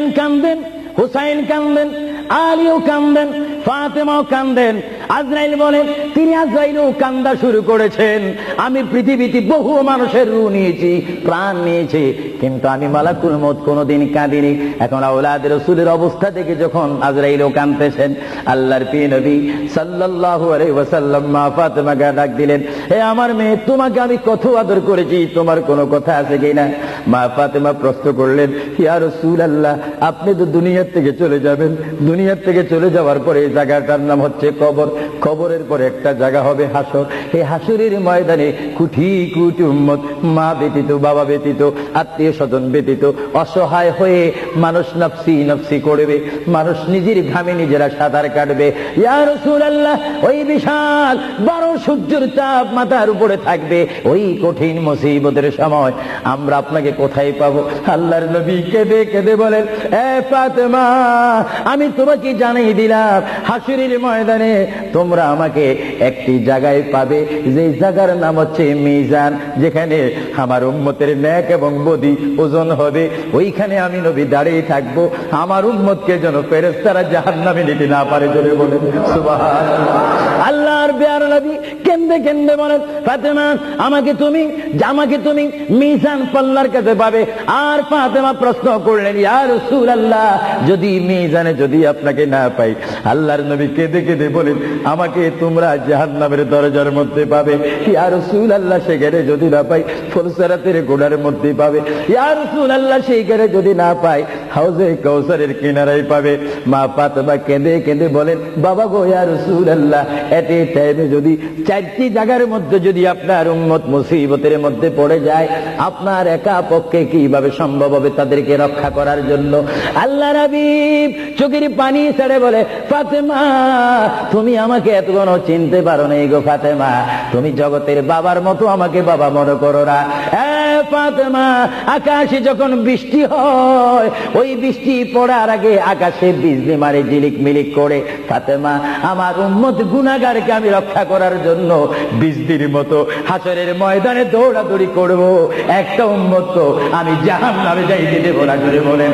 হাসান কান্দেন, হুসাইন কান্দেন, আলীও কান্দেন, ফাতেমাও কান্দেন। আজরাইল বলেন, তিনি আজরাইলও কান্দা শুরু করেছেন। আমি পৃথিবীতে বহু মানুষের রূহ নিয়েছি, প্রাণ নিয়েছি, কিন্তু আমি মালাকুল মউত কোনোদিন কাঁদিনি। এখন আওলাদ রাসূলের অবস্থা দেখে যখন আজরাইলও কাঁদতেছেন, আল্লাহর প্রিয় নবী সাল্লাল্লাহু আলাইহি ওয়াসাল্লাম মা ফাতেমাকে ডাক দিলেন, হে আমার মেয়ে, তোমাকে আমি কত আদর করেছি, তোমার কোনো কথা আছে কিনা? মা ফাতেমা প্রশ্ন করলেন, ইয়া রাসূলুল্লাহ, আপনি তো দুনিয়ার থেকে চলে যাবেন, দুনিয়ার থেকে চলে যাওয়ার পরে এই জায়গাটার নাম হচ্ছে কবর, কবরের পরে একটা জায়গা হবে হাসর। এই হাসরের ময়দানে কোটি কোটি উম্মত, মা ব্যতীত, বাবা ব্যতীত, আত্মীয় স্বজন ব্যতীত অসহায় হয়ে মানুষ নফসি নফসি করবে, মানুষ নিজের ঘামে নিজেরা সাঁতার কাটবে। ইয়া রাসূলুল্লাহ, ওই বিশাল বড় সূর্যের চাপ মাথার উপরে থাকবে, ওই কঠিন মুসিবতের সময় আমরা আপনাকে কোথায় পাবো? আল্লাহর নবী কেঁদে কেঁদে বলেন, এ ফাতেমা, আমি তোমাকে জানিয়ে দিলাম, হাসরের ময়দানে তোমরা আমাকে একটি জায়গায় পাবে, যে জায়গার নাম হচ্ছে মিজান, যেখানে আমার উম্মতের নেক এবং বদি ওজন হবে। ওইখানে আমি নবী দাঁড়িয়ে থাকবো, আমার উম্মতকে যেন ফেরেশতারা জাহান্নামে নিতে না পারে। জোরে বলেন সুবহানাল্লাহ। আল্লাহর প্যারা নবী কেঁদে কেঁদে বলেন, ফাতেমা, আমাকে তুমি মিজান পাল্লার কাছে পাবে। আর ফাতেমা প্রশ্ন করলেন, ইয়া রাসূলুল্লাহ, যদি মিজানে যদি আপনাকে না পাই? আল্লাহর নবী কেঁদে কেঁদে বলেন, আমাকে তোমরা জাহান্নামের দরজার মধ্যে পাবে। ইয়া রাসূলুল্লাহ, সেখানে যদি না পাই ফুলসিরাতের গোড়ার মধ্যে পাবে। ইয়া রাসূলুল্লাহ, সেইখানে যদি না পাই হাউজে কাউসারের কিনারায় পাবে। মা ফাতেমা কেঁদে কেঁদে বলেন, বাবা গো, ইয়া রাসূলুল্লাহ, এতে টাইমে যদি চারটি জায়গার মধ্যে যদি আপনার উম্মত মুসিবতের মধ্যে পড়ে যায়, আপনার একা পক্ষে কিভাবে সম্ভব হবে তাদেরকে রক্ষা করার জন্য? আল্লাহর হাবিব চোখের পানি ছেড়ে বলে, ফাতেমা, তুমি আমাকে এতক্ষণ চিনতে পারো নাই গো ফাতেমা, তুমি জগতের বাবার মতো আমাকে বাবা মনে করো না। ফাতেমা, আকাশে যখন বৃষ্টি হয়, ওই বৃষ্টি পড়ার আগে আকাশে বিজলি মারে ঝিলিক মিলিক করে। ফাতেমা, আমার উম্মত গুনাহগারকে আমি রক্ষা করার জন্য বিজলির মতো হাসরের ময়দানে দৌড়াদৌড়ি করব, একটা উম্মত তো আমি জাহান্নামে যাইতে দেব না। করে বলেন।